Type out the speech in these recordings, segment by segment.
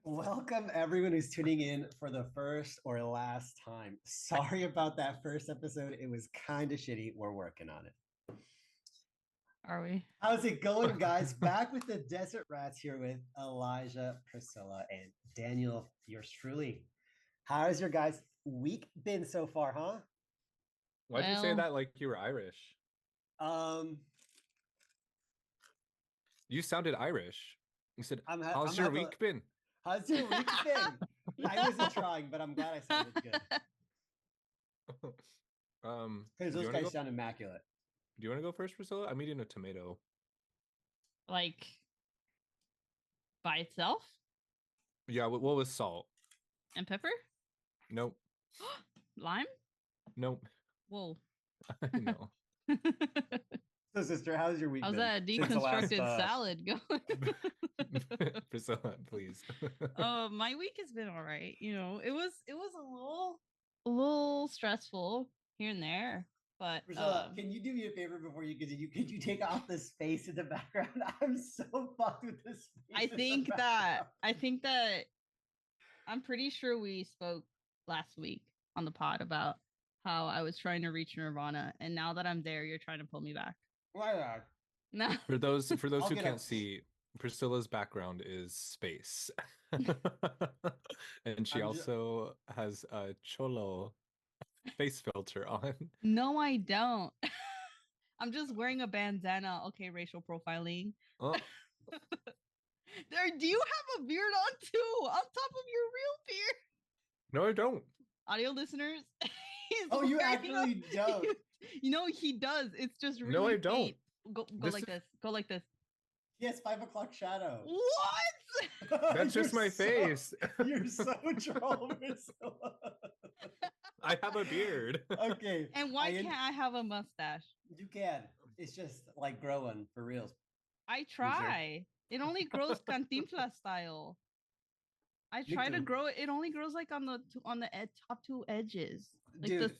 Welcome everyone who's tuning in for the first or last time. Sorry about that first episode. It was kind of shitty. We're working on it. Are we? How's it going, guys? Back with the Desert Rats here with Elijah, Priscilla, and Daniel, yours truly. How has your guys' week been so far, huh? Why'd you say that like you were Irish? You sounded Irish. You said, how's your week been? How's your week been? I wasn't trying, but I'm glad I sounded good. Because those guys sound immaculate. Do you want to go first, Priscilla? I'm eating a tomato. Like by itself? Yeah, what was salt? And pepper? Nope. Lime? Nope. Whoa. No. So, sister, how's your week How's been? that deconstructed salad going? Priscilla, please. My week has been all right. You know, it was a little stressful here and there. But Priscilla, can you do me a favor before you continue? Could you take off the space in the background? I'm so fucked with this. I think that I'm pretty sure we spoke last week on the pod about how I was trying to reach Nirvana, and now that I'm there, you're trying to pull me back. Why not? No. For those who can't see, Priscilla's background is space, and she also has a cholo face filter on. No, I don't. I'm just wearing a bandana. Okay, racial profiling. Oh. Do you have a beard on too? On top of your real beard? No, I don't. Audio listeners. You actually don't. You know he does. It's just really no, I don't. Go like this. Go like this. Yes, 5 o'clock shadow. What? That's just my face. You're so troll. I have a beard. Okay. And why can't I have a mustache? You can. It's just like growing for reals. I try. It only grows Cantinflas style. I try to grow it. It only grows like on the top two edges. Like dude.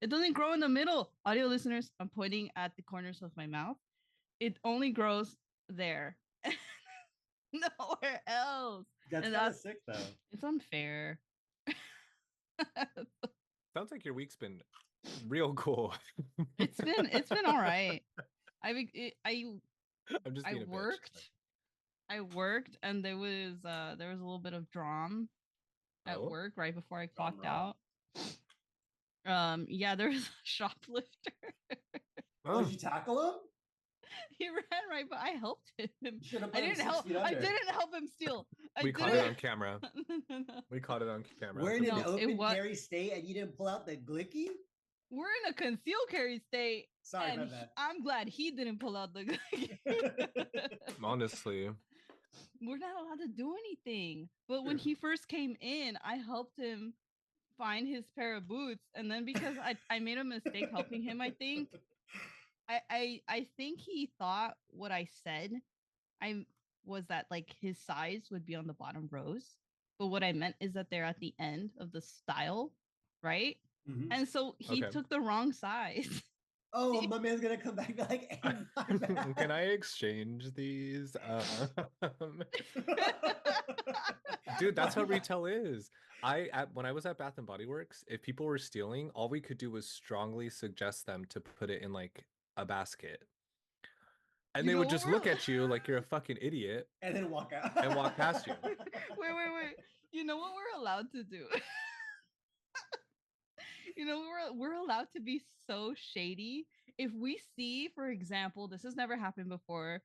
It doesn't grow in the middle. Audio listeners, I'm pointing at the corners of my mouth. It only grows there. Nowhere else. That's kind of sick though. It's unfair. Sounds like your week's been real cool. It's been all right. I worked and there was a little bit of drum at work right before I clocked out. Yeah, there was a shoplifter. Did you tackle him? He ran right, but I helped him. I didn't help him steal. We caught it on camera. We caught it on camera. We're in an open carry state and you didn't pull out the glicky? We're in a concealed carry state. Sorry about that. I'm glad he didn't pull out the glicky. Honestly. We're not allowed to do anything. But when he first came in, I helped him find his pair of boots. And then because I made a mistake helping him, I think he thought what I said was that like his size would be on the bottom rows. But what I meant is that they're at the end of the style, right? Mm-hmm. And so he took the wrong size. Oh, my man's gonna come back like, hey, can I exchange these? Dude, that's how retail is. When I was at Bath and Body Works, if people were stealing, all we could do was strongly suggest them to put it in like a basket. And they would just look at you like you're a fucking idiot. And then walk out. And walk past you. Wait. You know what we're allowed to do? You know, we're allowed to be so shady. If we see, for example, this has never happened before.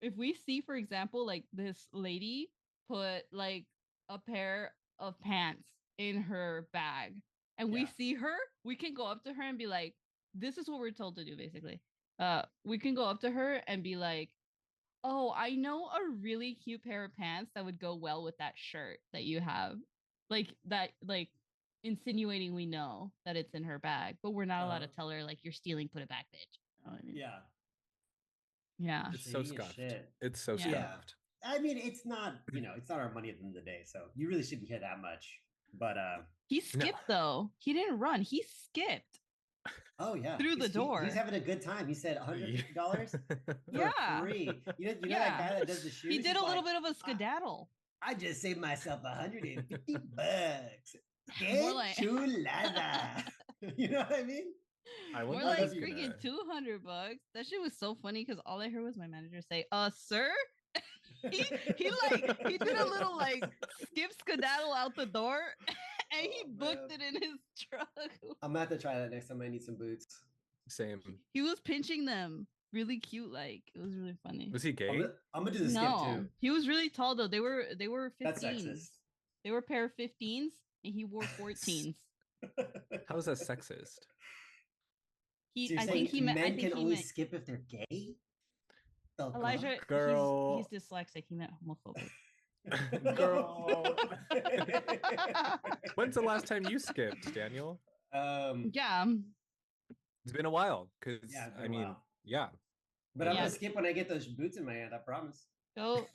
If we see, for example, like this lady put like a pair of pants in her bag and we see her, we can go up to her and be like, this is what we're told to do, basically. We can go up to her and be like, oh, I know a really cute pair of pants that would go well with that shirt that you have. Like that, like insinuating we know that it's in her bag, but we're not allowed to tell her like you're stealing, put it back, bitch. You know what I mean? Yeah. It's so scuffed. It's so scuffed. I mean, it's not, it's not our money at the end of the day, so you really shouldn't care that much. But He skipped though. He didn't run. He skipped oh yeah, through the door. He's having a good time. He said $150 for Yeah. free. You know that guy that does the shoes. He did a little bit of a skedaddle. I just saved myself $150. More like chulada. You know what I mean? More like freaking $200. That shit was so funny because all I heard was my manager say, sir. he did a little like skip skedaddle out the door and he booked it in his truck. I'm gonna have to try that next time I need some boots. Same. He was pinching them really cute, like it was really funny. Was he gay? I'm gonna do the skip too. He was really tall though. They were 15s. That's sexist. They were a pair of 15s and he wore 14s. How is that sexist? I think men can only skip if they're gay. Oh, Elijah, girl, he's dyslexic. He meant homophobic. Girl. When's the last time you skipped, Daniel? Yeah. It's been a while. Cause I mean, yeah. But I'm gonna skip when I get those boots in my hand. I promise. Don't.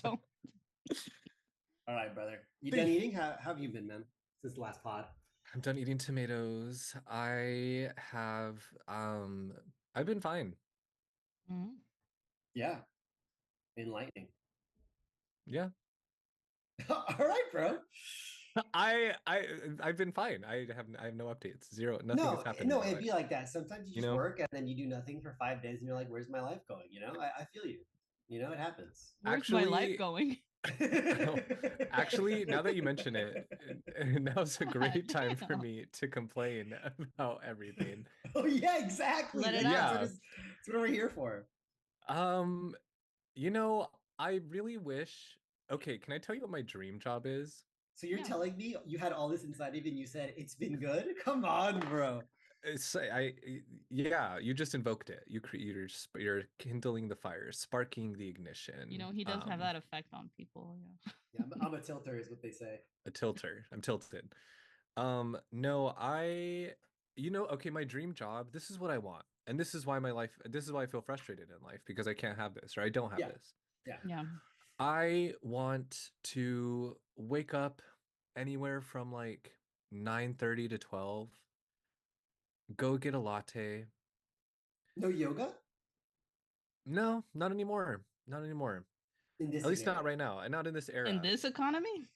All right, brother. You done eating? How have you been, man? Since the last pod. I'm done eating tomatoes. I have. I've been fine. Mm-hmm. Yeah. Enlightening. Yeah. All right, bro. I've been fine. I have no updates. Zero. Nothing has happened. No, it'd be like that. Sometimes you just work and then you do nothing for 5 days and you're like, where's my life going? You know, I feel you. You know, it happens. Where's my life going? Actually, now that you mention it, now's a great time for me to complain about everything. Oh yeah, exactly. Let it out. That's what we're here for. You know, I really wish. Okay, can I tell you what my dream job is? So you're telling me you had all this inside of you and you said it's been good? Come on, bro. You just invoked it. You're kindling the fire, sparking the ignition. You know, he does have that effect on people. Yeah, I'm a tilter, is what they say. A tilter. I'm tilted. No, okay, my dream job. This is what I want, and this is why I feel frustrated in life because I can't have this or I don't have this. Yeah. I want to wake up anywhere from like 9:30 to 12. Go get a latte. No yoga? No, not anymore. Not anymore. At least not right now, and not in this era. In this economy?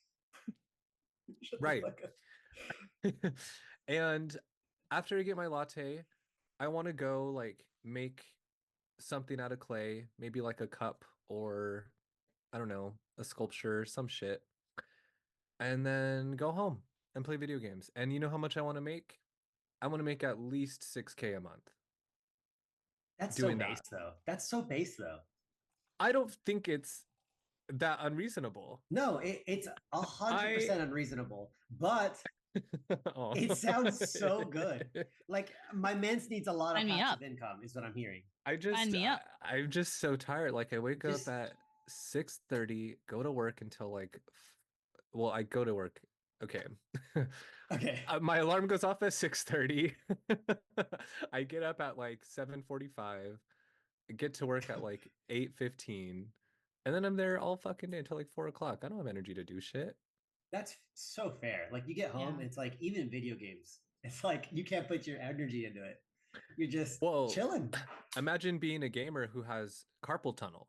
Right. And after I get my latte, I want to go like make something out of clay, maybe like a cup or I don't know, a sculpture, some shit. And then go home and play video games. And you know how much I want to make? I want to make at least $6,000 a month. That's so base, though. That's so base, though. I don't think it's that unreasonable. No, it's 100% unreasonable, but it sounds so good. Like my man's needs a lot of passive income, is what I'm hearing. I'm just so tired. Like I wake up at 6:30, go to work until like, well, I go to work. Okay. Okay. My alarm goes off at 6:30. I get up at like 7:45, get to work at like 8:15, and then I'm there all fucking day until like 4 o'clock. I don't have energy to do shit. That's so fair. Like you get home, it's like even video games. It's like you can't put your energy into it. You're just chilling. Imagine being a gamer who has carpal tunnel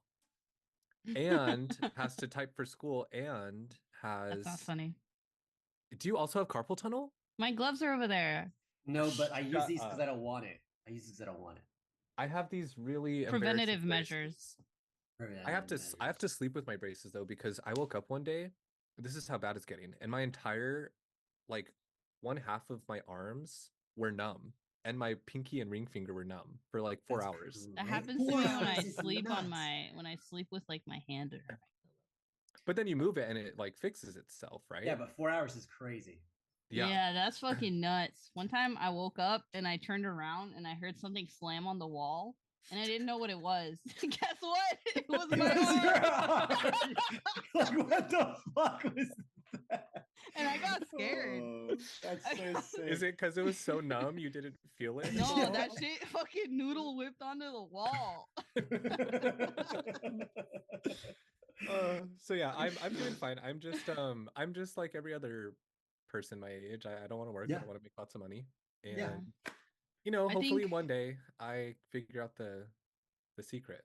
and has to type for school and has. That's not funny. Do you also have carpal tunnel? My gloves are over there. No, but I use these because I don't want it. I have these really preventative measures. I have to sleep with my braces though because I woke up one day. This is how bad it's getting, and my entire like one half of my arms were numb, and my pinky and ring finger were numb for like 4 hours. That happens to me when I sleep when I sleep with like my hand or. But then you move it and it like fixes itself, right? Yeah, but 4 hours is crazy. Yeah, that's fucking nuts. One time I woke up and I turned around and I heard something slam on the wall and I didn't know what it was. Guess what? It was my arm. Like, what the fuck was that? And I got scared. Oh, that's so sick. Is it because it was so numb you didn't feel it? No, that shit fucking noodle whipped onto the wall. So yeah, I'm doing fine. I'm just like every other person my age. I don't want to work. I Yeah. don't want to make lots of money. Yeah. And you know, I hopefully think one day I figure out the secret.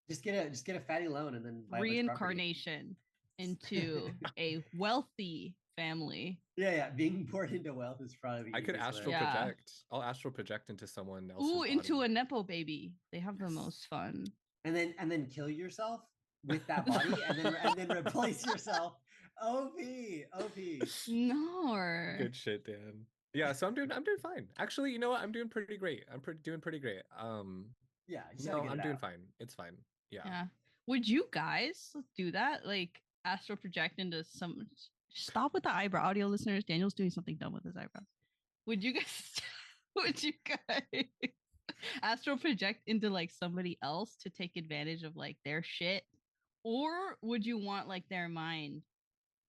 Just get a fatty loan and then buy a bunch of property. reincarnation into a wealthy family. Yeah, yeah. Being born into wealth is probably the I could easiest way. astral Yeah. project. I'll astral project into someone else's Ooh, body. into a nepo baby. They have the Yes. most fun. And then kill yourself with that body and then replace yourself. OP. No. Good shit, Dan. Yeah, so I'm doing fine. Actually, you know what? I'm doing pretty great. Doing pretty great. Yeah, you just gotta No, get I'm it doing out. fine. It's fine. Yeah. Yeah. Would you guys do that? Like astral project into some stop with the eyebrow audio listeners. Daniel's doing something dumb with his eyebrows. Would you guys would you guys astral project into like somebody else to take advantage of like their shit? Or would you want like their mind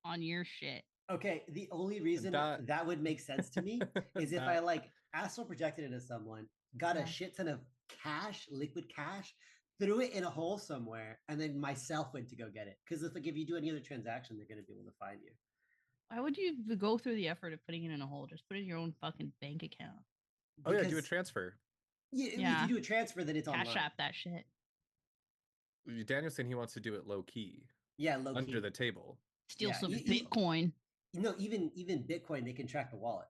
on your shit? Okay, the only reason That that would make sense to me is if I that like astral projected into someone, got Yeah. a shit ton of cash, liquid cash, threw it in a hole somewhere, and then myself went to go get it. Because if you do any other transaction, they're gonna be able to find you. Why would you go through the effort of putting it in a hole? Just put it in your own fucking bank account. Oh yeah, do a Because transfer. if Yeah. you do a transfer, then it's Cash online. app that shit. Daniel's saying he wants to do it low key Yeah, low under key. the table. Steal Yeah, some you- Bitcoin. Even Bitcoin, they can track the wallet.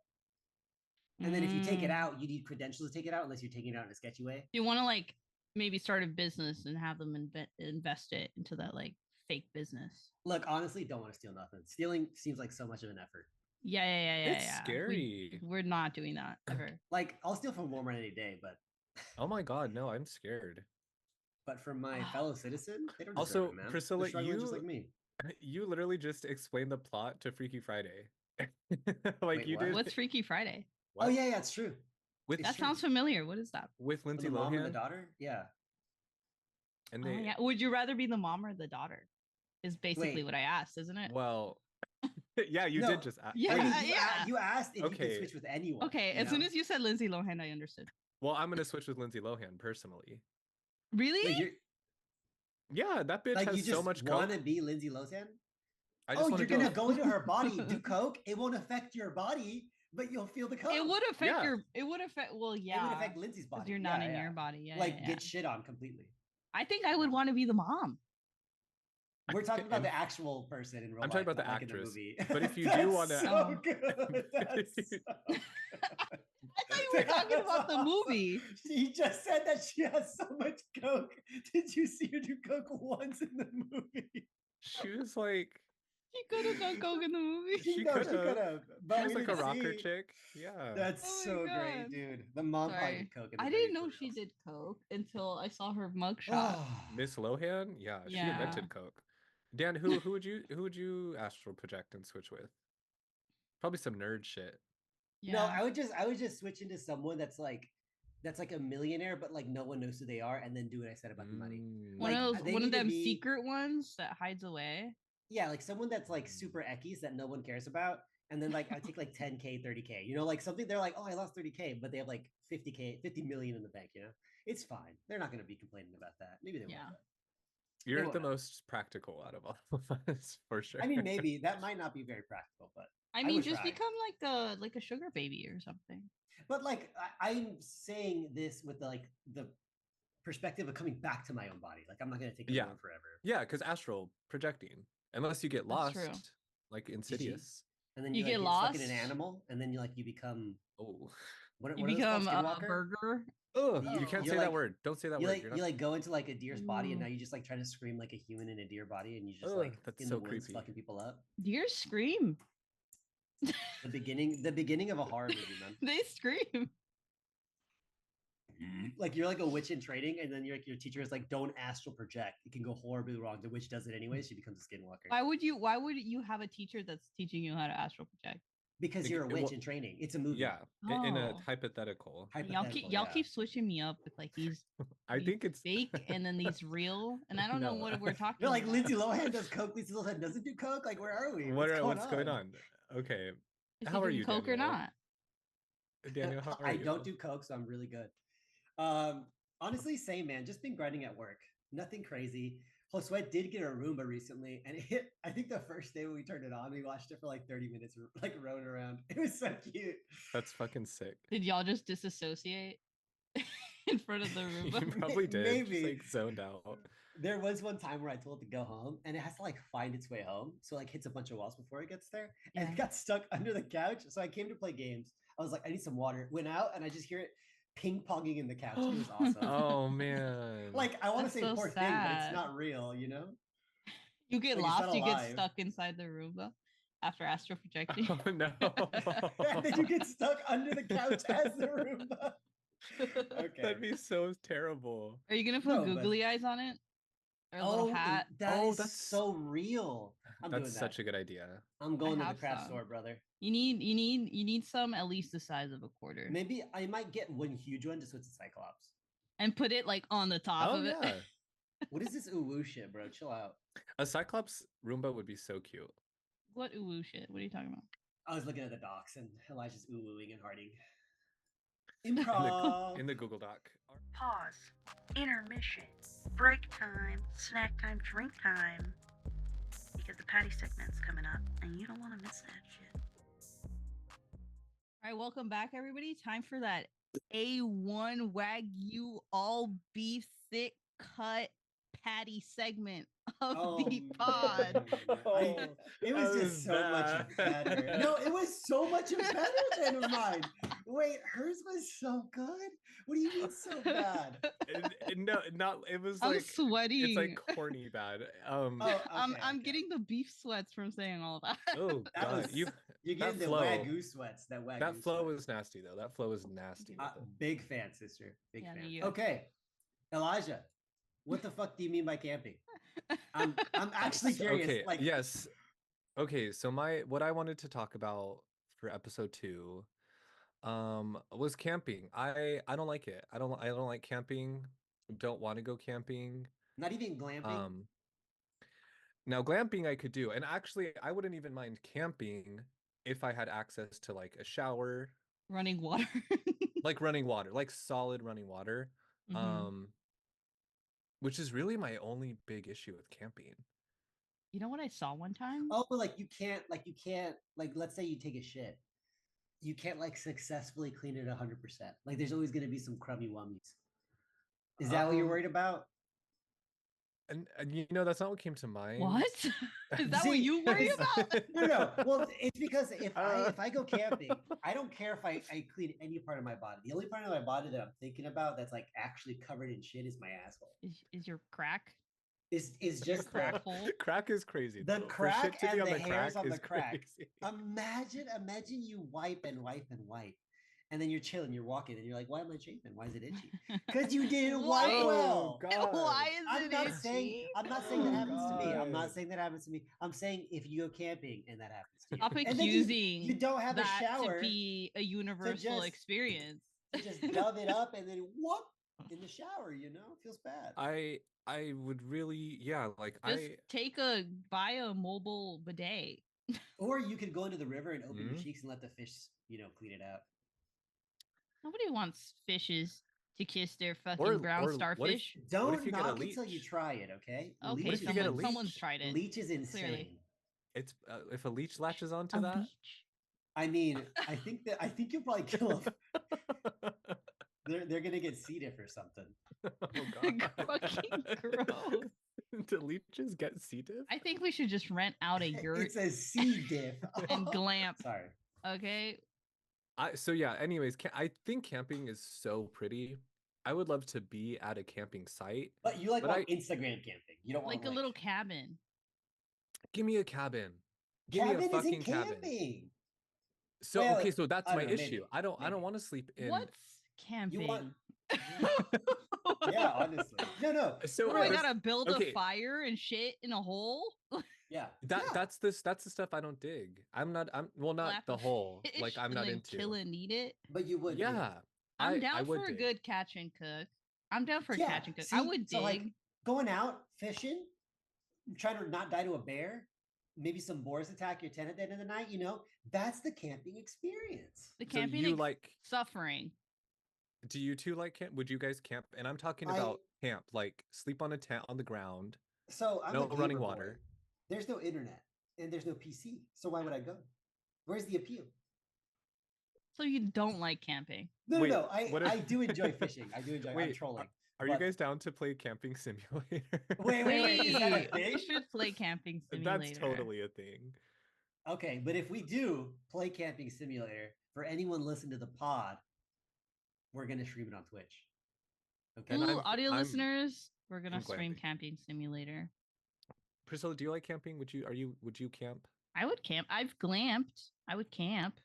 And then if you take it Mm. out, you need credentials to take it out, unless you're taking it out in a sketchy way. You want to like maybe start a business and have them invest it into that like fake business. Look, honestly, don't want to steal nothing. Stealing seems like so much of an effort. Yeah. It's Yeah. scary. We're not doing that ever. Like, I'll steal from Walmart any day, but Oh my god, no, I'm scared. from my fellow citizen, they don't deserve Also, it, man. Priscilla, They're struggling just like me. you literally just explained the plot to Freaky Friday. Like Wait, you what? did. What's Freaky Friday? Oh What? yeah, it's true. With It's That true. sounds familiar. What is that? with For Lindsay the mom and the Lohan, daughter. Yeah. and Oh, they yeah. Would you rather be the mom or the daughter? Is basically Wait. what I asked, isn't it? well, yeah, you No. did just ask. Yeah, I mean, yeah. you asked if you Okay. could switch with anyone. Okay, you as soon know? as you said Lindsay Lohan, I understood. Well, I'm gonna switch with Lindsay Lohan personally. Really? Wait, you're Yeah, that bitch like has you so just much want coke. to be Lindsay Lohan? I just Oh, want you're to do gonna it. go into her body, do coke. It won't affect your body, but you'll feel the coke. It would affect Yeah. your. It would affect. Well, yeah. It would affect Lindsay's because body. you're not Yeah, in yeah. your body. Yeah. Like yeah. get shit on completely. I think I would want to be the mom. We're talking about And the actual person in real I'm life. talking about not the like in actress. movie. But if you That's do wanna- so Oh. good. That's so good. I thought you were talking about the movie. She just said that she has so much coke. Did you see her do coke once in the movie? she was like, She could have done coke in the movie. She No, could've. but she was we like a didn't rocker see. chick. Yeah. That's Oh my so God. great, dude. The mom probably Sorry. did coke. In the I movie didn't know for she reals. did coke until I saw her mugshot. Oh. Miss Lohan, yeah, she Yeah. invented coke. Dan, who would you astral project and switch with? Probably some nerd shit. Yeah. No, I would just switch into someone that's like a millionaire, but like no one knows who they are, and then do what I said about the money. Mm. one like, of those, they one of need to them be- secret ones that hides away. Yeah, like someone that's like super eckies that no one cares about, and then like I take like 10K, 30K. You know, like something they're like, oh, I lost 30K, but they have like 50K, 50 million in the bank. You know, it's fine. They're not going to be complaining about that. Maybe they Yeah. will. You're won't the know. most practical out of all of us, for sure. I mean, maybe that might not be very practical, but I mean, would just try. become like a sugar baby or something. like I'm saying this with the perspective of coming back to my own body. Like I'm not going to take it Yeah. on forever. Yeah, because astral projecting, unless you get That's lost, true. like Insidious. And then You you get like, stuck in an lost? animal, and then you become Oh, what You are those called? become a Skinwalker? burger. ugh! You- You can't you're say that like- word. Don't say that You word. like You're you not- like go into like a deer's body, and Ooh. now you just like trying to scream like a human in a deer body, and you just Ugh, like that's in so the woods creepy. fucking people up. Deers scream. The beginning of a horror movie, man. They scream. Like you're like a witch in training, and then your teacher is like, "Don't astral project; it can go horribly wrong." The witch does it anyway; she becomes a skinwalker. Why would you have a teacher that's teaching you how to astral project? Because It- you're a it witch will- in training. It's a movie. Yeah, in a Oh. hypothetical. Hypothetical, Y'all yeah. keep switching me up with like these I these think it's fake and then these real, and I don't know No. what we're talking You're like about. Lindsay Lohan does coke. Lindsay Lohan doesn't do coke. Like where are we? what's going on? Okay, Is he how are doing you, coke or Daniel? not? Daniel, how are I you? don't do coke, so I'm really good. Honestly, same man. Just been grinding at work. Nothing crazy. Josue did get a Roomba recently, and I think the first day when we turned it on, we watched it for like 30 minutes, like rowing around. It was so cute. That's fucking sick. Did y'all just disassociate in front of the You Roomba? probably did. Maybe. Just like zoned out. There was one time where I told it to go home, and it has to like find its way home, so like hits a bunch of walls before it gets there, and Yeah. it got stuck under the couch. So I came to play games. I was like, I need some water. Went out, and I just hear it ping ponging in the couch. It was awesome. Oh man. Like I want to That's say so poor thing, but it's sad. not real, you know. You get Like, it's lost, not you get alive. stuck inside the Roomba after astral projecting. Oh no. And then you get stuck under the couch as the Roomba. Okay. That'd be so terrible. Are you gonna put No, but- googly eyes on it? Or a little hat? That's that's- so real. I'm That's doing such that. a good idea. I'm going to the have craft some. store, brother. You need some at least the size of a quarter. Maybe I might get one huge one just so it's a Cyclops. And put it like on the top Oh of it. yeah. What is this uwu shit, bro? Chill out. A Cyclops Roomba would be so cute. What uwu shit? What are you talking about? I was looking at the docs and Elijah's uwuing and hearting. In the, Improv. in the Google Doc. Pause. Intermission. Break time. Snack time. Drink time. Because the patty segment's coming up and you don't want to miss that shit. All right, welcome back, everybody. Time for that A1 Wagyu all beef thick cut patty segment of the pod. man. It was that just was so much bad. better. No, it was so much better than mine. Wait, hers was so good? What do you mean so bad? No, not. It was I'm like sweating. it's like corny bad. Oh, I'm okay, okay. getting the beef sweats from saying all that. Oh That god, was- you You're that getting the flow- wagyu sweats. That wagyu. that flow sweat. was nasty though. That flow was nasty. Big fan, sister. Big Yeah, fan. you. Okay, Elijah, what the fuck do you mean by camping? I'm actually curious. Okay. Like, Yes. Okay. So what I wanted to talk about for episode 2, was camping. I don't like it. I don't like camping. Don't want to go camping. not even glamping. Now glamping I could do, and actually I wouldn't even mind camping if I had access to like a shower, Running water. like running water, like solid running water. Mhm. Which is really my only big issue with camping. You know what I saw one time? Oh, like you can't, like, let's say you take a shit. You can't like successfully clean it 100%. Like there's always going to be some crummy wummies. Is that what you're worried about? And you know that's not what came to mind. What? Is that what See, you worry it's- about? No. Well, it's because if I go camping, I don't care if I clean any part of my body. The only part of my body that I'm thinking about that's like actually covered in shit is my asshole. Is your crack? Is just the, Crack hole? Crack is crazy. The though. For crack shit to be and on the hairs on the is crack. crazy. Imagine you wipe, and then you're chilling, you're walking, and you're like, why am I chafing? Why is it itchy? Because you didn't wipe Why? well. Why is I'm it not itchy? saying that happens to me. I'm God. not saying that happens to me. I'm saying if you go camping and that happens to you, Stop and then accusing you don't have a that shower to be a universal just- experience. to just dove it up and then whoop in the shower. You know, it feels bad. I would really, yeah, like Just buy a mobile bidet. Or you could go into the river and open your Mhm. cheeks and let the fish, clean it out. Nobody wants fishes to kiss their fucking Or- brown or what if- starfish. Don't if you get a knock it till you leech? try it, okay? Okay, What if you get a someone's leech? tried it. Leech is insane. Clearly. it's if a leech latches onto A that. leech. I mean, I think you'll probably kill them. They're gonna get C. diff or something. Oh god. Fucking gross. Do leeches get C. diff? I think we should just rent out a yurt It says C. diff. and glamp. Sorry. Okay. So yeah, anyways, I think camping is so pretty. I would love to be at a camping site. But you like But want Instagram camping. You don't want Like a little cabin. Give me a cabin. Give cabin me a fucking isn't cabin. camping. So Well, okay, so that's I my don't know, issue. maybe, I don't maybe. want to sleep in. What's camping? want- Yeah, honestly. No. So What do I this- gotta build okay. a fire and shit in a hole? Yeah. That yeah. that's the stuff I don't dig. I'm not not Slap the a whole. fish Like I'm and not then into. kill and eat it. But you would. Yeah. I'm I down would for a dig. good catch and cook. I'm down for a Yeah, catch and cook. I see, would dig. so, like, going out fishing, trying to not die to a bear, maybe some boars attack your tent at the end of the night, that's the camping experience. the So camping you like? suffering. Do you two like camp? Would you guys camp? And I'm talking I- about camp, like sleep on a tent on the ground. So I'm No a gamer running boy. water. There's no internet and there's no PC. So why would I go? Where's the appeal? So you don't like camping? No, Wait, no, no. what I if- do enjoy fishing. I do enjoy. I'm Wait, trolling. Are you but- guys down to play camping simulator? Wait. Is that a we thing? should play camping simulator. That's totally a thing. Okay, but if we do play camping simulator for anyone listening to the pod, we're gonna stream it on Twitch. Okay. And Ooh, I'm- audio I'm- listeners, we're gonna I'm stream glamping. camping simulator. Priscilla, do you like camping? Would you camp? I would camp. I've glamped. I would camp.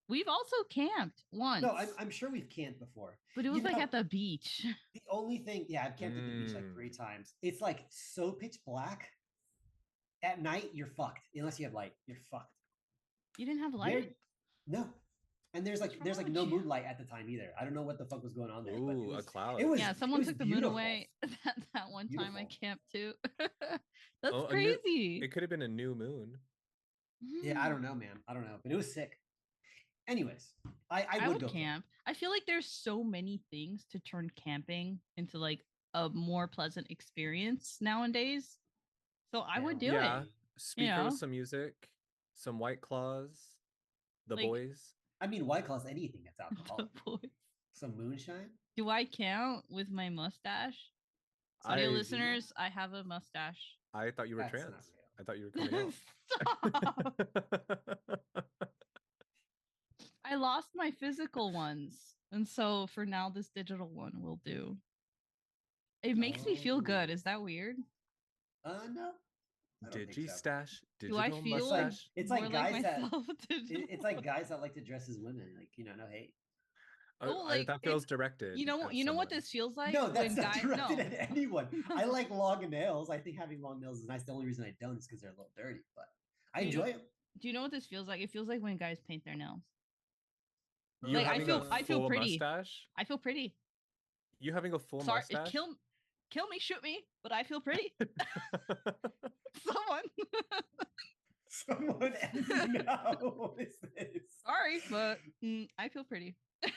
We've also camped once. No, I'm sure we've camped before. but it you was like know- at the beach. The only thing, yeah, I've camped at the beach like 3 times. It's like so pitch black. At night, you're fucked. Unless you have light, you're fucked. You didn't have There- light? No. And there's What's like wrong no with you? moonlight at the time either. I don't know what the fuck was going on there. but Ooh, a cloud. It was, Yeah, it someone was took the moon beautiful. away that one time I Beautiful. camped too. That's Oh, a new- crazy. It could have been a new moon. Yeah, I Mm. don't know, man. I don't know, but it was sick. Anyways, I I would would go camp. I feel like there's so many things to turn camping into like a more pleasant experience nowadays. So I would do Yeah. it. Speaker know? with some music, some White Claws, the Like- boys. I mean, White Claw's anything that's The alcoholic. boys. Some moonshine. Do I count with my mustache? I- Audio do you? listeners, I have a mustache. I thought you were That's not trans. real. I thought you were coming Stop. out. I lost my physical ones. And so for now, this digital one will do. It makes me feel good. Oh. Is that weird? No. I don't think Digi so. stash. Do I digital feel mustache. It's more like guys that myself digital? it's like guys that like to dress as women. Like, no hate. Oh, like, that feels directed. You know at what? You know what someone. this feels like? No, that's when not guys directed no. at anyone. I like long nails. I think having long nails is nice. The only reason I don't is because they're a little dirty, but I You know- enjoy them. Do you know what this feels like? It feels like when guys paint their nails. You Like, I having feel- a I feel full pretty. Mustache? I feel pretty. You having a full Sorry, mustache? kill me, shoot me, but I feel pretty. Someone. Someone no, what is this? Sorry, but I feel pretty. I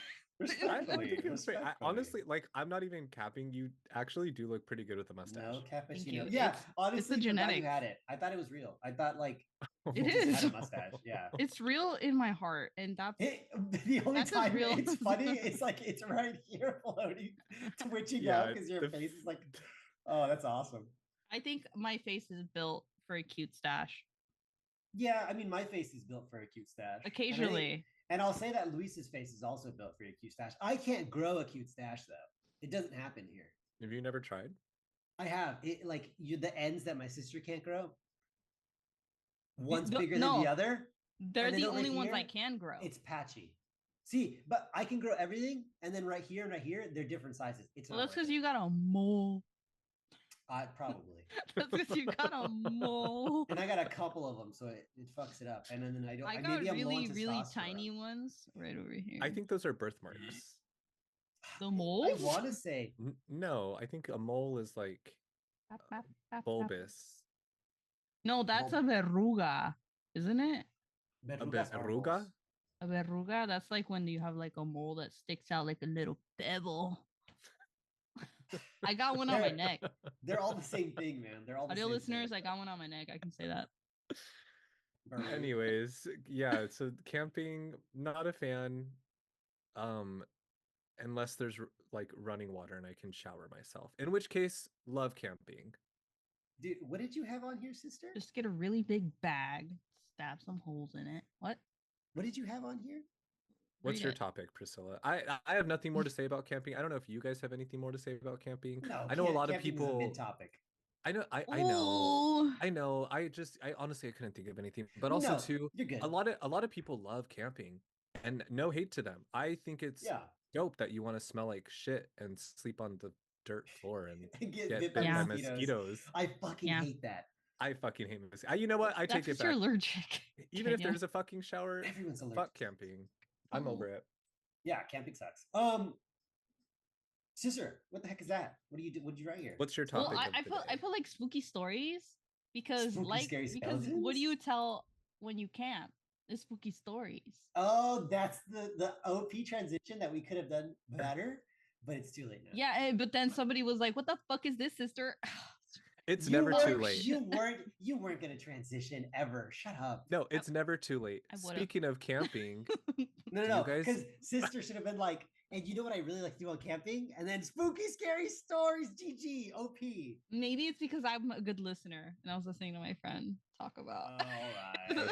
Respectfully, think it was great. respectfully. Honestly, like I'm not even capping. You actually do look pretty good with a mustache. No Thank cappuccino. you. Yeah, It's honestly, the forgot you genetics. had it. I thought it was real. I thought like It you just is. had a mustache. Yeah. It's real in my heart, and that's The only That's as time real it's as- funny is like it's right here floating, twitching Yeah, out because your the face is like, oh, that's awesome. I think my face is built for a cute stash. Yeah, I mean, my face is built for a cute stash. And I think- Occasionally. And I'll say that Luis's face is also built for a cute stash. I can't grow a cute stash though. It doesn't happen here. Have you never tried? I have it like the ends that my sister can't grow. One's no- bigger than no. the other. They're and then the over only ones I here, can grow. It's patchy. See, but I can grow everything, and then right here and right here, they're different sizes. It's Well, not that's worth because it. you got a mole. Probably. That's because you got a mole. And I got a couple of them, so it fucks it up. And then I don't. I got maybe I'm low on really testosterone. tiny ones right over here. I think those are birthmarks. the I moles. want to say No, I think a mole is like Bap, bap, bap, bap. bulbous. No, that's a verruga, isn't it? A verrugas are verruga? balls. A verruga. That's like when you have like a mole that sticks out like a little pebble. I got one on my There- neck. They're all the same thing, man. They're all the Audio same listeners, thing. I got one on my neck. I can say that. Verruga. Anyways, yeah, so camping, not a fan. Unless there's like running water and I can shower myself. In which case, love camping. Dude, what did you have on here, sister? Just get a really big bag, stab some holes in it. What? What did you have on here? What's Read your it. topic, Priscilla? I have nothing more to say about camping. I don't know if you guys have anything more to say about camping. No, I know a lot of camping is people. a mid-topic. I know. I know. Ooh. I know. I honestly I couldn't think of anything. But also No, too, you're good. a lot of people love camping, and no hate to them. I think it's Yeah. dope that you want to smell like shit and sleep on the dirt floor and Get get bit bit by by mosquitoes. mosquitoes. I fucking Yeah. hate that. I fucking hate mosquitoes. You know what? I That's take it because you're back. allergic. Even if Kenya. there's a fucking shower, Everyone's allergic. fuck camping. I'm Oh. over it. Yeah, camping sucks. Sister, what the heck is that? What do you do? What did you write here? What's your Well, topic? I of the I day? feel like spooky stories because Spooky, scary because what skeletons? do you tell when you camp? The spooky stories. Oh, that's the OP transition that we could have done better, but it's too late now. Yeah, but then somebody was like, "What the fuck is this, sister?" It's You never too weren't- late. You weren't gonna transition ever. Shut up. No, it's never too late. I would've. Speaking of camping, No, do no, you guys- because sister should have been like, and you know what I really like to do on camping? And then spooky, scary stories, GG, OP. Maybe it's because I'm a good listener and I was listening to my friend talk about. All right,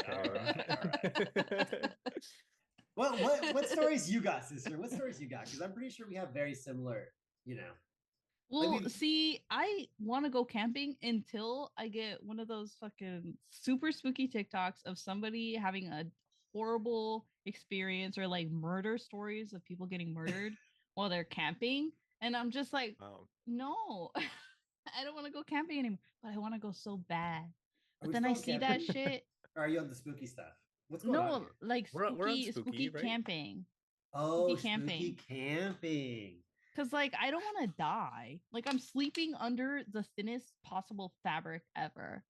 Okay. What stories you got, sister? What stories you got? Because I'm pretty sure we have very similar, you know. Well, we- see, I want to go camping until I get one of those fucking super spooky TikToks of somebody having a horrible experience or like murder stories of people getting murdered while they're camping. And I'm just like, Wow. no, I don't want to go camping anymore, but I want to go so bad. Are But we then I still see on that camping? shit. Or are you on the spooky stuff? What's going on No, here? like We're on spooky, spooky, spooky right? camping. Oh, camping. spooky camping. Cause like I don't want to die. Like I'm sleeping under the thinnest possible fabric ever,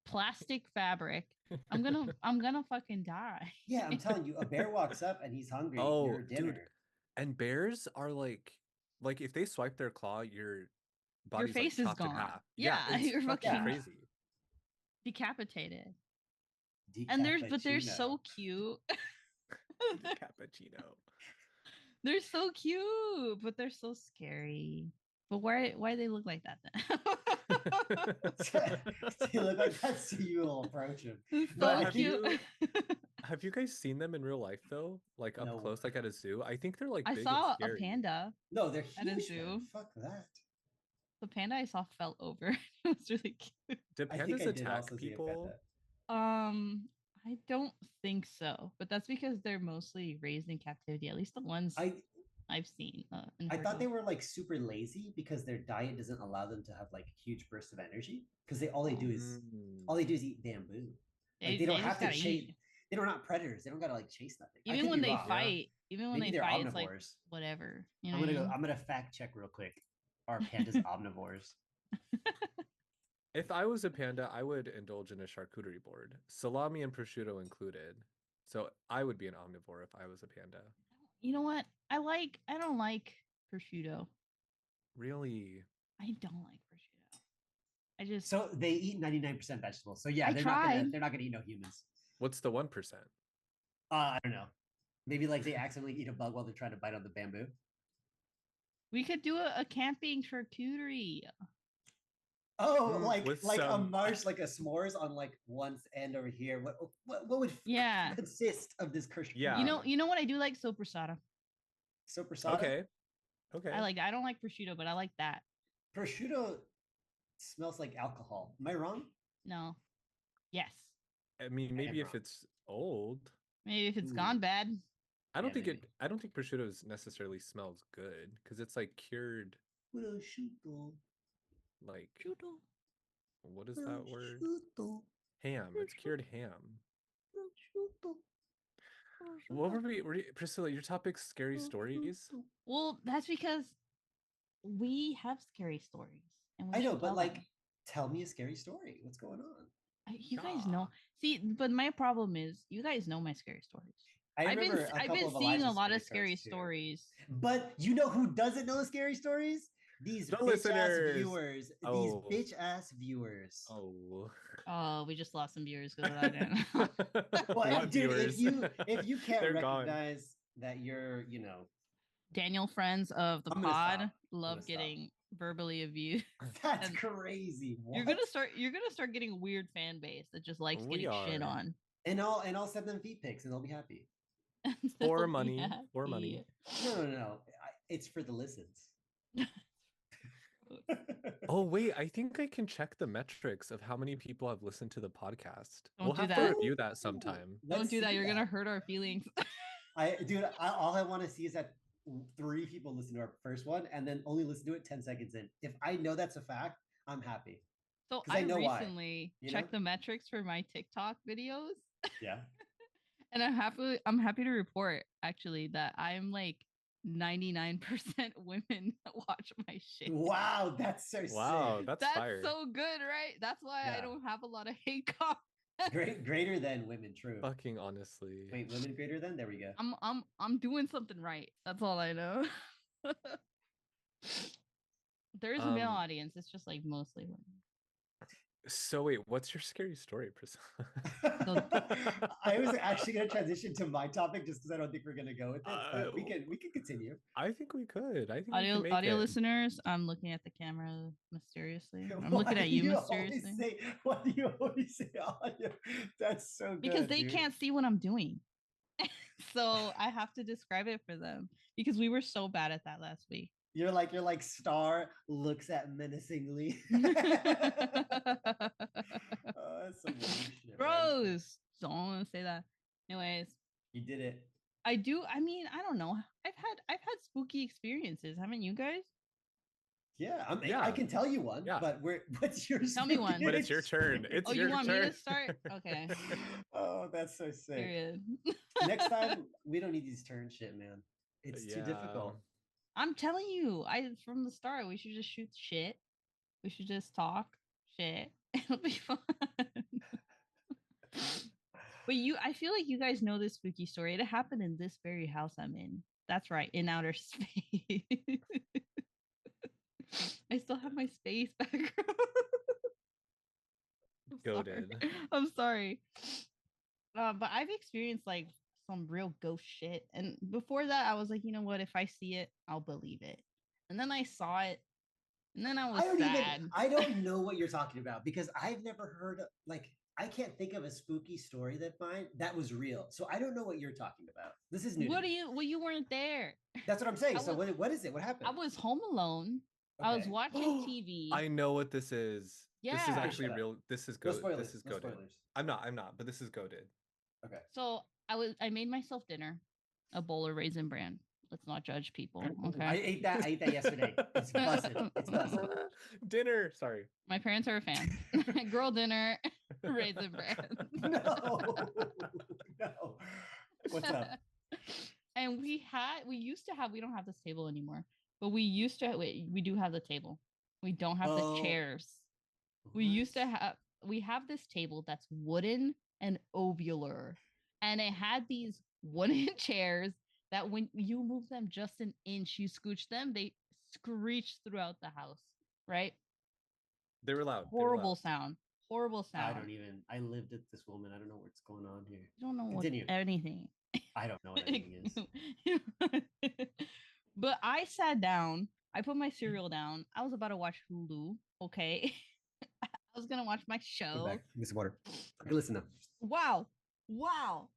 plastic fabric. I'm gonna fucking die. Yeah, I'm telling you, a bear walks up and he's hungry. Oh, You're dinner. dude. And bears are like if they swipe their claw, your body's face like is chopped in gone. half. Yeah, it's you're fucking fucking- crazy. Decapitated. And but they're so cute. Cappuccino. They're so cute, but they're so scary. But why they look like that then? They look like that, so you will approach him. It's But so have cute. Have you guys seen them in real life though? Like up No. close, like at a zoo? I think they're like I big saw and a scary. panda. No, they're At a huge. zoo. Man. Fuck that. The panda I saw fell over. It was really cute. Do I think pandas I did attack also see a people? panda. I don't think so, but that's because they're mostly raised in captivity. At least the ones I've seen. And I heard thought of. they were like super lazy because their diet doesn't allow them to have like huge bursts of energy because all they do is eat bamboo. Like, they don't just have to gotta chase. eat. They're not predators. They don't gotta like chase nothing. I Even could when be they wrong. fight, even when Maybe they they're fight, it's like omnivores. whatever. You know I'm what I gonna go. mean? I'm gonna fact check real quick. Are pandas omnivores? If I was a panda, I would indulge in a charcuterie board, salami and prosciutto included. So I would be an omnivore if I was a panda. You know what? I don't like prosciutto. Really? I don't like prosciutto. I just So they eat 99% vegetables. So yeah, I they're tried. not gonna eat no humans. What's the 1%? I don't know. Maybe like they accidentally eat a bug while they're trying to bite on the bamboo. we could do a camping charcuterie. Oh, with like a some- marsh, like a s'mores on like one end over here. What would Yeah. consist of this curse? Yeah. You know what I do like sopressata. Sopressata. Okay. Okay. I don't like prosciutto, but I like that. Prosciutto smells like alcohol. Am I wrong? No. Yes. I mean, maybe if wrong. it's old. Maybe if it's Ooh. gone bad. I don't Yeah, think maybe. I don't think prosciutto necessarily smells good because it's like cured. Prosciutto. Like Prosciutto. what is that word? Prosciutto. Ham. It's cured ham. Prosciutto. What were we Priscilla? Your topic's scary stories. Well, that's because we have scary stories. And we I know, should but tell like, them. tell me a scary story. What's going on? You guys know. See, but my problem is you guys know my scary stories. I've I've been seeing a lot of scary stories. But you know who doesn't know scary stories? These The bitch ass listeners. viewers. Oh. These bitch ass viewers. Oh. Oh, we just lost some viewers because of that. Then. Well, What dude, viewers? if you can't They're gone. recognize that you're, Daniel, friends of the I'm gonna pod, stop. love stop. getting verbally abused. that's And crazy. You're What? gonna start getting a weird fan base that just likes We getting shit are. on. And I'll send them feet pics and they'll be happy. Or They'll be money. Or money. happy. No. It's for the listens. Oh wait, I think I can check the metrics of how many people have listened to the podcast. Don't We'll do have that. to review that sometime. Don't Let's do that. see You're gonna hurt our feelings. All I want to see is that 3 people listen to our first one and then only listen to it 10 seconds in. If I know that's a fact, I'm happy. So 'Cause I know why, recently you checked know? the metrics for my TikTok videos, Yeah. and I'm happy to report actually that I'm like 99% women that watch my shit. Wow, that's so Wow, sick. that's That's fire. so good, right? That's why I Yeah. don't have a lot of hate comments. Greater than women, true. Fucking honestly. Wait, women greater than? There we go. I'm doing something right. That's all I know. There is a male Um, audience. It's just like mostly women. So wait, what's your scary story, Priscilla? I was actually going to transition to my topic just because I don't think we're going to go with it, but we can continue. I think we could. I think we can make Audio it. listeners, I'm looking at the camera mysteriously. I'm Why looking at do you always mysteriously. say- Why do you always say audio? That's so good. Because they dude. can't see what I'm doing. So I have to describe it for them because we were so bad at that last week. You're like Star looks at menacingly. Oh, that's some weird shit, man. Bros, don't want to say that. Anyways, You did it. I do. I mean, I don't know. I've had spooky experiences, haven't you guys? Yeah, I Yeah. can tell you one, Yeah. but what's yours? Tell me one. But it's your turn. It's Oh, your you want turn. me to start? Okay. Oh, that's so sick. Period. Next time we don't need these turn shit, man. It's too difficult. I'm telling you, from the start, we should just shoot shit. We should just talk shit. It'll be fun. But I feel like you guys know this spooky story. It happened in this very house I'm in. That's right, in outer space. I still have my space background. Goated. I'm sorry. But I've experienced like some real ghost shit. And before that, I was like, you know what? If I see it, I'll believe it. And then I saw it. And then I was sad. I don't know what you're talking about because I've never heard of, like, I can't think of a spooky story that was real. So I don't know what you're talking about. This is new. Well, you weren't there. That's what I'm saying. So what is it? What happened? I was home alone. Okay. I was watching TV. I know what this is. Yeah. This is actually real. This is No goated. spoilers. This is No goated. spoilers. I'm not, but this is goated. Okay. So I made myself dinner, a bowl of Raisin Bran. Let's not judge people. Okay. I ate that yesterday. It's busted. It's busted. Dinner. Sorry. My parents are a fan. Girl dinner, Raisin Bran. No. What's up? And we used to have, we don't have this table anymore, but we used to, we do have the table. We don't have the chairs. We have this table that's wooden and ovular. And it had these wooden chairs that when you move them just an inch, you scooch them, they screech throughout the house, right? They were loud. Horrible sound. Horrible sound. I lived with this woman. I don't know what's going on here. You don't know anything. I don't know what anything is. But I sat down. I put my cereal down. I was about to watch Hulu. Okay. I was going to watch my show. Give me some water. Okay, listen now. Wow.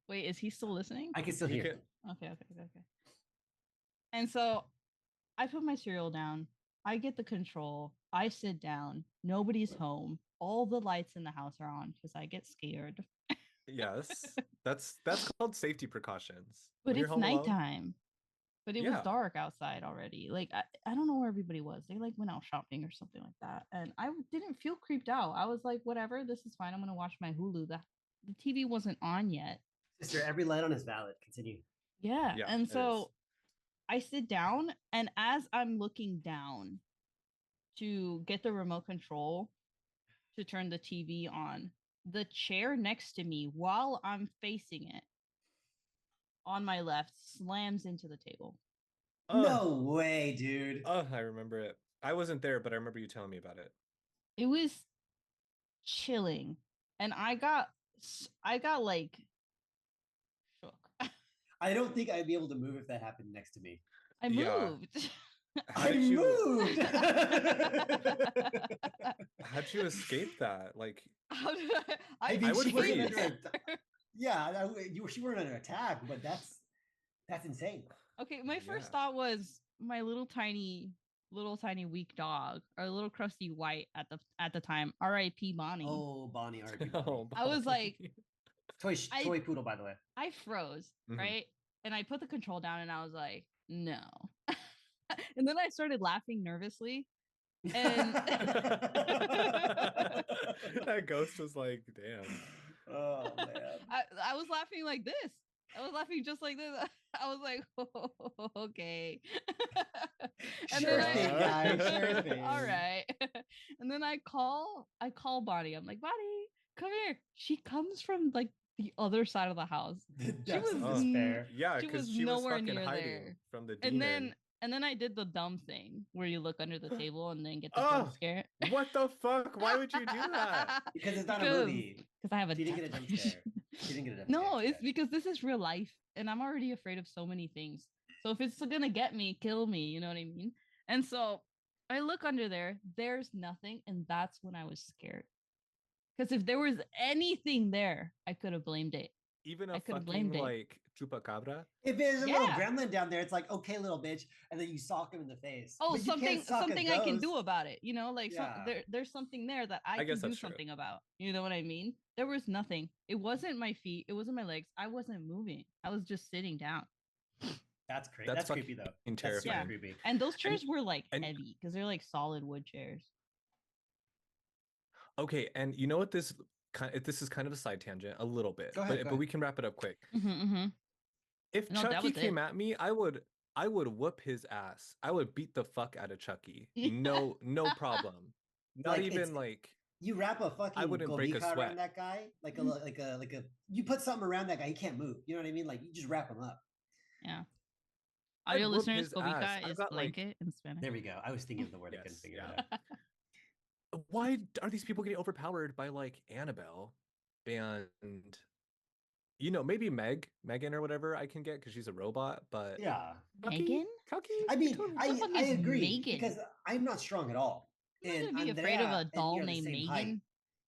Wait, is he still listening? I can still hear. Okay. And so I put my cereal down. I get the control. I sit down. Nobody's home. All the lights in the house are on because I get scared. Yes. That's called safety precautions. But it's nighttime. But it was dark outside already. Like, I don't know where everybody was. They like went out shopping or something like that. And I didn't feel creeped out. I was like, whatever, this is fine. I'm going to watch my Hulu. The TV wasn't on yet. Sister, every light on is valid. Continue. Yeah. And so I sit down, and as I'm looking down to get the remote control to turn the TV on, the chair next to me, while I'm facing it on my left, slams into the table. No way, dude. Oh, I remember it. I wasn't there, but I remember you telling me about it. It was chilling, and I got like shook. I don't think I'd be able to move if that happened next to me. I moved. How did moved. How'd you escape that? Like, how did I would she wasn't freeze. under she weren't under attack, but that's insane. Okay, my first thought was my little tiny weak dog, or little crusty white at the time. R.I.P. Bonnie. Oh, Bonnie, R.I.P. Oh, I was like, toy poodle, by the way. I froze, right? And I put the control down, and I was like, no. And then I started laughing nervously. And that ghost was like, damn. Oh man. I was laughing like this. I was laughing just like this. I was like, oh, okay. And Sure then thing, guys. Sure thing. All right. And then I call Bonnie. I'm like, Bonnie, come here. She comes from like the other side of the house. That's despair. Yeah, she because was she was nowhere fucking near hiding there. from the demon. And then And then I did the dumb thing where you look under the table and then get the jump Oh, scare. what the fuck? Why would you do that? Because it's not a movie. Because I have a She didn't get a jump death wish. scare. She didn't get a jump No, scare. it's because this is real life and I'm already afraid of so many things. So if it's gonna get me, kill me, you know what I mean? And so I look under there, there's nothing, and that's when I was scared. Because if there was anything there, I could have blamed it. Even I a could've fucking blamed it. like chupacabra. If there's a little Yeah. gremlin down there, it's like, okay, little bitch, and then you sock him in the face. Oh, But you can't sock a something I can do ghost. about it. You know, like Yeah. there's something there that I I guess can do that's true. something about. You know what I mean? There was nothing. It wasn't my feet. It wasn't my legs. I wasn't moving. I was just sitting down. That's crazy. That's That's creepy though. fucking That's super terrifying. creepy. And those chairs were like and- heavy because they're like solid wood chairs. Okay, and you know what this is kind of a side tangent a little bit, Go ahead, go but ahead. we can wrap it up quick. Mm-hmm. If No, that Chucky was came it. at me, I would whoop his ass. I would beat the fuck out of Chucky. No problem. Not Like, even it's- like You wrap a fucking wouldn't break a Gobika sweat. around that guy, like a you put something around that guy, he can't move. You know what I mean? Like you just wrap him up. Yeah. I'd Audio whoop listeners, his ass. Gobika I've is got, like- blanket in Spanish. There we go. I was thinking of the word, I couldn't Yes, figure yeah. it out. why are these people getting overpowered by like Annabelle and maybe Megan or whatever I can get because she's a robot, but Yeah. Chucky? Megan? Chucky? I mean, Totally- I, the fuck I is agree Megan? because I'm not strong at all. I'm not And gonna be afraid of Andrea a and doll me are the named same height, Megan.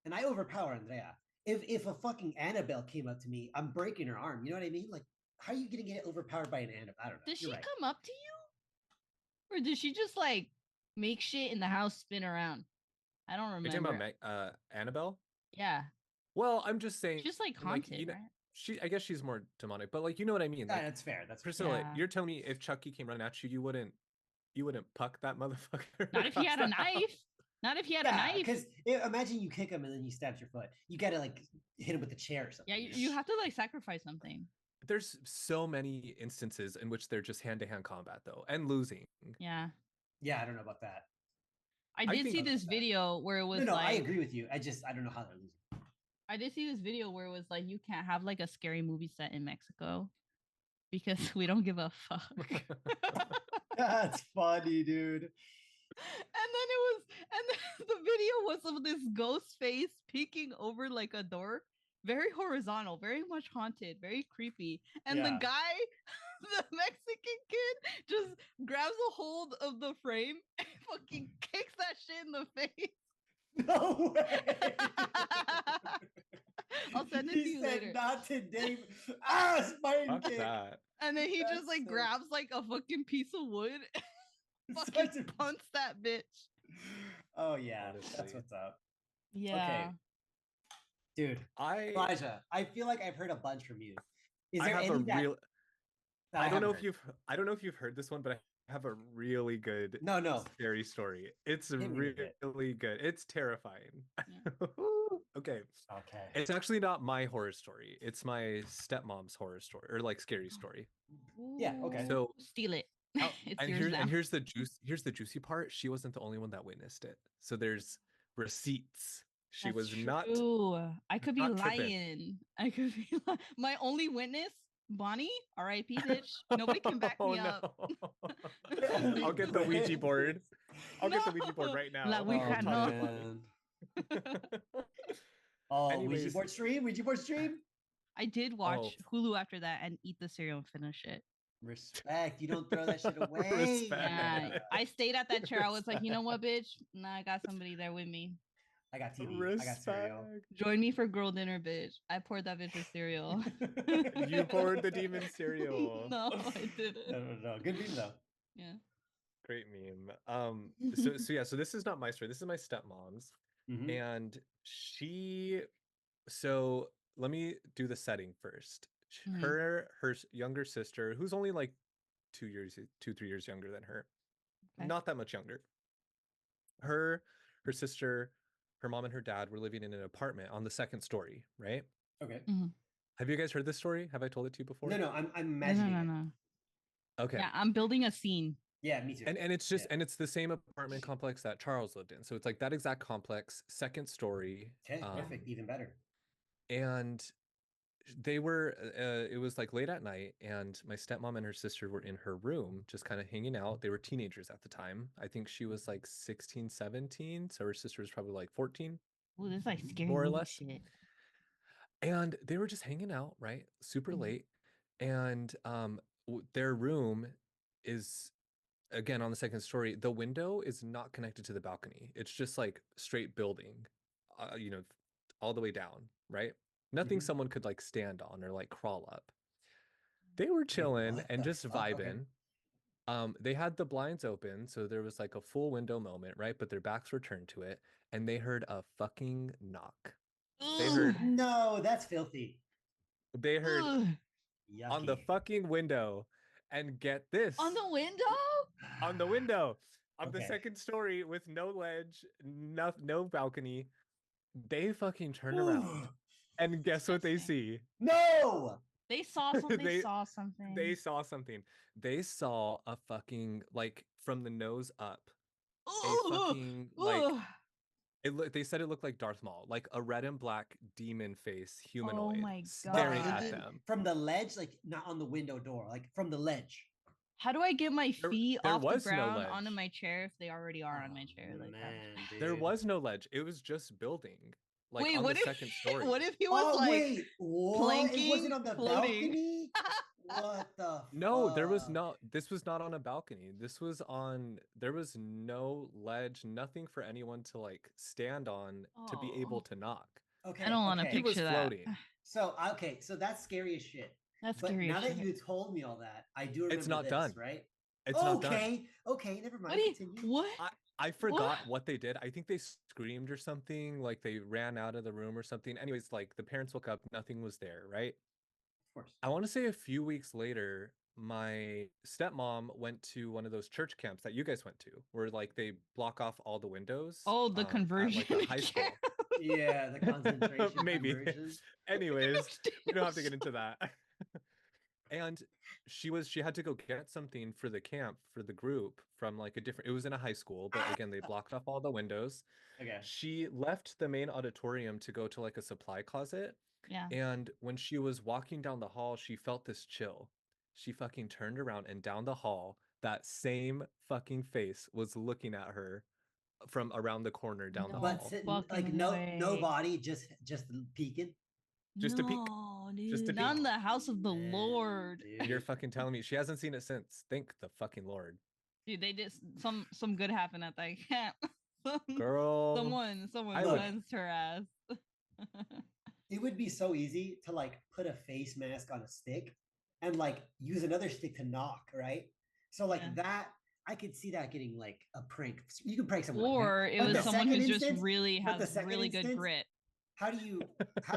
and I overpower Andrea. If a fucking Annabelle came up to me, I'm breaking her arm. You know what I mean? Like, how are you gonna get overpowered by an Annabelle? I don't know. Did she You're right. come up to you? Or did she just like make shit in the house spin around? I don't You're talking remember. about Annabelle? Yeah. Well, I'm just saying, She's like like, haunted, right? I guess she's more demonic, but like, you know what I mean? Like, That's fair. That's fair. Priscilla, Yeah. you're telling me if Chucky came running at you, you wouldn't puck that motherfucker? Not if he had a knife. Not if he had a knife. Because imagine you kick him and then he stabs your foot. You gotta like hit him with a chair or something. Yeah, you have to like sacrifice something. There's so many instances in which they're just hand-to-hand combat though, and losing. Yeah. Yeah, I don't know about that. I I did think- see this video where it was No, I like agree with you. I don't know how they're losing. I did see this video where it was like you can't have like a scary movie set in Mexico because we don't give a fuck. That's funny, dude. And then the video was of this ghost face peeking over like a door, very horizontal, very much haunted, very creepy. And the Yeah. guy, the Mexican kid, just grabs a hold of the frame and fucking kicks that shit in the face. No way. I'll send it to He you said, later. "Not today." Ah, Spartan Fuck kick. that. And then he That's just like so- grabs like a fucking piece of wood, Such fucking a- punts that bitch. Oh yeah, that's Honestly. what's up, Yeah. dude. I Elijah, I feel like I've heard a bunch from you. Is there have any a that, real that I don't know haven't if you've heard this one, but I have a really good heard? No. scary story. It's Hit me with it. really good. It's terrifying. Okay. Okay. It's actually not my horror story. It's my stepmom's horror story or like scary story. Yeah, okay. So- steal it. Oh, It's and yours now. here's the juicy part. She wasn't the only one that witnessed it. So there's receipts. She That's was not true. I could be not tripping. lying. I could be my only witness, Bonnie, R.I.P. bitch. Nobody can back Oh, me up. no. I'll get the Ouija board. I'll get the Ouija board No. right now. La Ouija, no. man. Oh, Ouija Anyways. board stream. Ouija board stream. I did watch Oh. Hulu after that and eat the cereal and finish it. Respect. You don't throw that shit away. Respect. Yeah, I stayed at that chair. I was like, you know what, bitch? Nah, I got somebody there with me. I got TV. I got cereal. Join me for girl dinner, bitch. I poured that bitch a cereal. You poured the demon cereal. No, I didn't. No. Good meme though. Yeah. Great meme. So this is not my story. This is my stepmom's. Mhm. And so let me do the setting first. Mhm. Her younger sister, who's only like 3 years younger than her, Okay. not that much younger. Her sister, her mom and her dad were living in an apartment on the second story, right? Okay. Have you guys heard this story? Have I told it to you before? No. I'm No, imagining. no, it. no. Okay. Yeah, I'm building a scene. Yeah, me too. And it's just Yeah. and it's the same apartment complex that Charles lived in. So it's like that exact complex, second story. Okay, perfect. Even better. And they were it was like late at night, and my stepmom and her sister were in her room just kind of hanging out. They were teenagers at the time. I think she was like 16, 17, so her sister was probably like 14, Oh, this is like scary more or movie less. shit. And they were just hanging out, right? Super Mhm. late. And their room is, again, on the second story. The window is not connected to the balcony. It's just like straight building, you know, all the way down, right? Nothing Mhm. someone could like stand on or like crawl up. They were Wait, chilling what and the just fuck? Okay. vibing. They had the blinds open, so there was like a full window moment, right? But their backs were turned to it, and they heard a fucking knock. They Ugh. heard No, that's filthy. they heard Ugh. on the Yucky. fucking window. And get this, On the window? on the window of the Okay. second story with no ledge, no balcony. They fucking turn around, Ooh. and guess what they Disgusting. see? No. They saw something. They They saw something. they saw something. They saw a fucking, like, from the nose up, a Ugh. fucking like Ugh. they said it looked like Darth Maul, like a red and black demon face Oh humanoid my staring God. at them. From the ledge, like not on the window door, like from the ledge. How do I get my There- feet there off the was no ground ledge. onto my chair if they already are on my Oh, chair? Like, man, There dude. was no ledge. It was just building, like, wait, on what the if second story. what if he was Oh like wait, what? It planking, wasn't on the floating? balcony. What the? No, there was fuck? no. This was not on a balcony. This was on. There was no ledge, nothing for anyone to like stand on to be able Oh, to knock. Okay, I don't want to okay. He was picture that. floating. So okay, so that's scary as shit. That's But scary as now that shit. you told me all that, I do remember It's not this, done. right? It's not done. Okay, okay, never mind. What do you, Continue. what? I forgot what they did. I think they screamed or something, like they ran out of the room or something. Anyways, like the parents woke up, nothing was there, right? Of course. I want to say a few weeks later, my stepmom went to one of those church camps that you guys went to, where like they block off all the windows. Oh, the At conversion like a high school. camp. Yeah, the concentration Maybe. conversion. Anyways, we don't have to get Damn. into that. And she had to go get something for the camp for the group from like a different, it was in a high school, but again they blocked off all the windows. Okay. She left the main auditorium to go to like a supply closet, Yeah. and when she was walking down the hall, she felt this chill. She fucking turned around, and down the hall, that same fucking face was looking at her from around the corner down the No. But hall. like fucking no way. body, just peeking. Just to peek. No, Just to dude. Not in peek. the house of the Man, Lord. dude. You're fucking telling me she hasn't seen it since. Thank the fucking Lord. Dude, they did some good happened at that camp. Girl. someone I would- cleansed her ass. It would be so easy to like put a face mask on a stick and like use another stick to knock, right? So like Yeah. that, I could see that getting like a prank. You can prank someone. Or it But was the someone second who just instance- really but the has second really good instance, grit. How do you?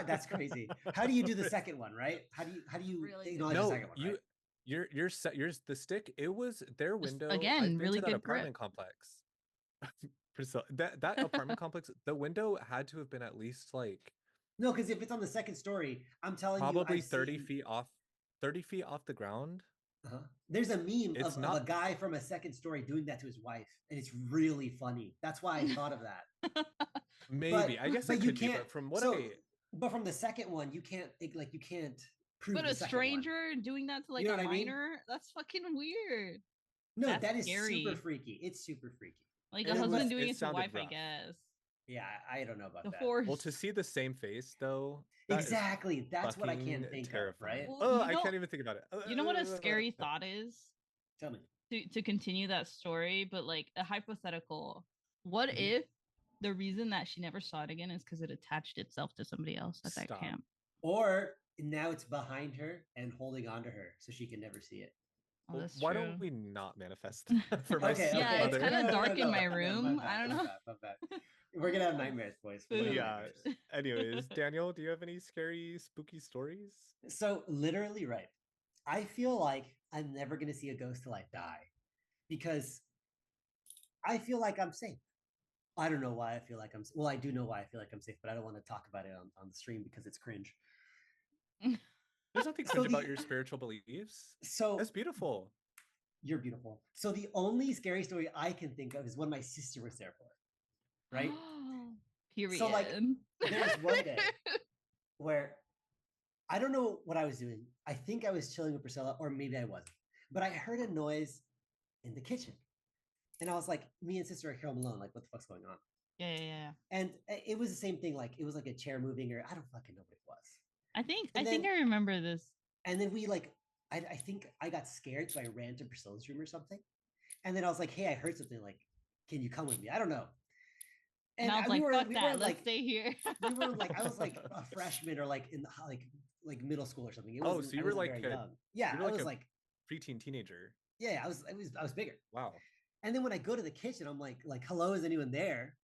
That's crazy. How do you do the second one, right? How do you Really acknowledge No, the second one? you Right? you're set. Yours the stick. It was their window. again, I've been really to that good grip. apartment complex. Priscilla, that apartment complex. The window had to have been at least like No, because if it's on the second story, I'm telling you, probably I've 30 seen- feet off. 30 feet off the ground. Uh-huh. There's a meme It's of a not- guy from a second story doing that to his wife, and it's really funny. That's why I thought of that. Maybe. I guess but it you could be, can't. but from what so, I but from the second one, you can't like you can't prove. But the a second one. stranger doing that to like know a what I mean? minor, that's fucking weird. No, That's that is scary. super freaky. It's super freaky. Like And a it was- husband doing it it to sounded wife, I rough. guess. Yeah, I don't know about The that. force. well, to see the same face though. that is Exactly. That's what I can't fucking think terrifying. of. Right? Well, Oh, you I know- can't even think about it. You know what a scary thought is? Tell me. To continue that story, but like a hypothetical. What Mhm. if the reason that she never saw it again is because it attached itself to somebody else at that Stop. camp? Or now it's behind her and holding onto her, so she can never see it. Oh, that's Why true. don't we not manifest that for my Okay, Yeah, okay. it's stepmother? kinda dark in my No, room. bad, I don't my know. bad, my bad. We're gonna have nightmares, boys. We're gonna have Yeah. nightmares. Anyways, Daniel, do you have any scary, spooky stories? So literally, right. I feel like I'm never gonna see a ghost till I die, because I feel like I'm safe. I don't know why I feel like well, I do know why I feel like I'm safe, but I don't want to talk about it on the stream because it's cringe. There's nothing So cringe about the- your spiritual beliefs. So That's beautiful. you're beautiful. So the only scary story I can think of is when my sister was there for it, right? Period. So, like, there's one day where I don't know what I was doing. I think I was chilling with Priscilla, or maybe I wasn't. But I heard a noise in the kitchen. And I was like, me and sister are here home alone. Like, what the fuck's going on? Yeah. And it was the same thing. Like, it was like a chair moving, or I don't fucking know what it was. I think I remember this. And then we like, I think I got scared, so I ran to Priscilla's room or something. And then I was like, hey, I heard something. Like, can you come with me? I don't know. And I was like, fuck that, let's stay here. We were like, I was like a freshman or like in the, like middle school or something. So you were like young. Yeah, I was like preteen teenager. Yeah, I was bigger. Wow. And then when I go to the kitchen, I'm like, hello, is anyone there?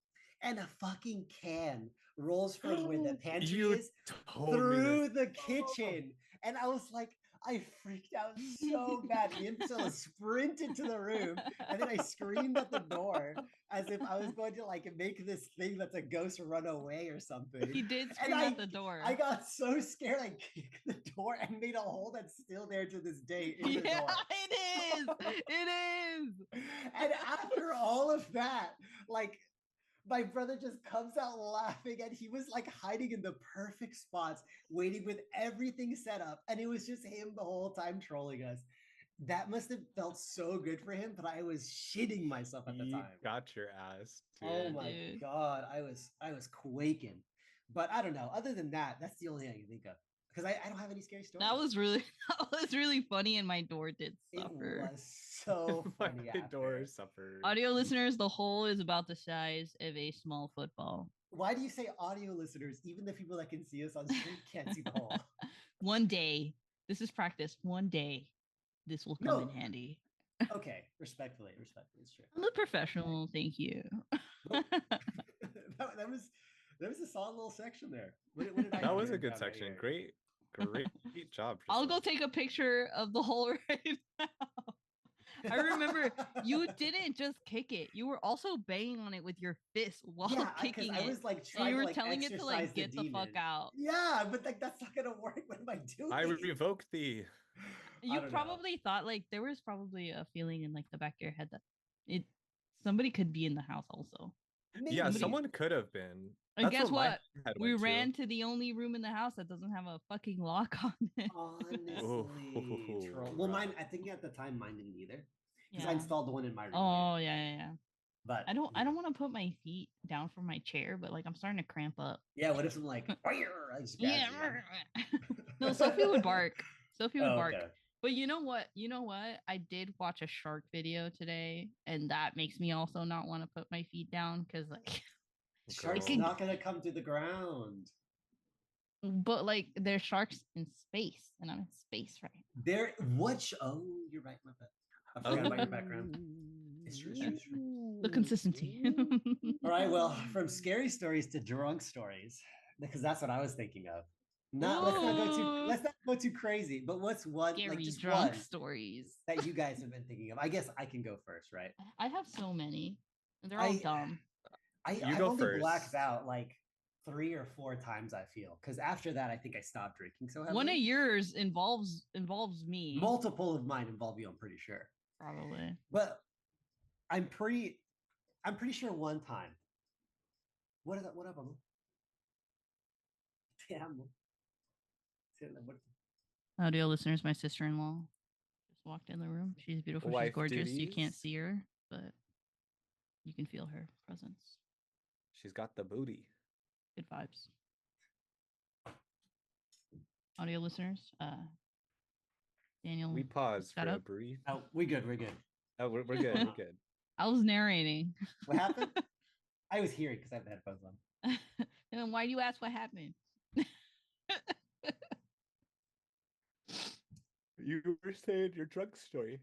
And a fucking can rolls from where the pantry is through the kitchen. And I was like, I freaked out so bad. Me and Priscilla sprinted to the room, and then I screamed at the door as if I was going to like make this thing that's a ghost run away or something. He did scream at the door. I got so scared, I kicked the door and made a hole that's still there to this day in the door. It is. It is. And after all of that, like, my brother just comes out laughing, and he was like hiding in the perfect spots, waiting with everything set up. And it was just him the whole time trolling us. That must have felt so good for him, but I was shitting myself at the time. Got your ass, dude. Oh my God. I was quaking. But I don't know. Other than that, that's the only thing I can think of. Because I don't have any scary stories. That was really funny, and my door did suffer. It was so funny. My door suffered. Audio listeners, the hole is about the size of a small football. Why do you say audio listeners? Even the people that can see us on screen can't see the hole. One day, this is practice. One day, this will come in handy. Okay, respectfully, it's true. I'm a professional, thank you. that was a solid little section there. What did I that was a good down section. anyway? Great job. I'll go take a picture of the hole right now. I remember you didn't just kick it; you were also banging on it with your fist while kicking it. I was like trying and you were to, like, telling it to like get the fuck out. Yeah, but like that's not gonna work. What am I doing? I revoked thee. You probably thought like there was probably a feeling in like the back of your head that somebody could be in the house also. Maybe. Yeah, someone could have been. And guess what? We ran to the only room in the house that doesn't have a fucking lock on it. Honestly, well, mine. I think at the time mine didn't either, because I installed the one in my room. Oh yeah. But I don't want to put my feet down from my chair, but like I'm starting to cramp up. Yeah, what if I'm like, No, Sophie would bark. Sophie would bark. Okay. But you know what? I did watch a shark video today, and that makes me also not want to put my feet down because like sharks not gonna come to the ground. But like there's sharks in space, and I'm in space right now. There, oh, you're right, my bad. I forgot about your background. It's true. The consistency. All right, well, from scary stories to drunk stories, because that's what I was thinking of. Let's not go too crazy. But what's one scary like just drunk one stories that you guys have been thinking of? I guess I can go first, right? I have so many, and they're all dumb. I've only blacked out like 3 or 4 times, I feel, because after that I think I stopped drinking so heavily. One of yours involves me. Multiple of mine involve you, I'm pretty sure. Probably. But I'm pretty sure one time. What up, Amo? Audio listeners, my sister-in-law just walked in the room. She's beautiful. She's gorgeous. You can't see her, but you can feel her presence. She's got the booty. Good vibes. Audio listeners, Daniel. We paused for a brief. Oh, we're good. Oh, we're good. We're good. I was narrating. What happened? I was hearing because I have the headphones on. And why do you ask what happened? You were saying your drunk story.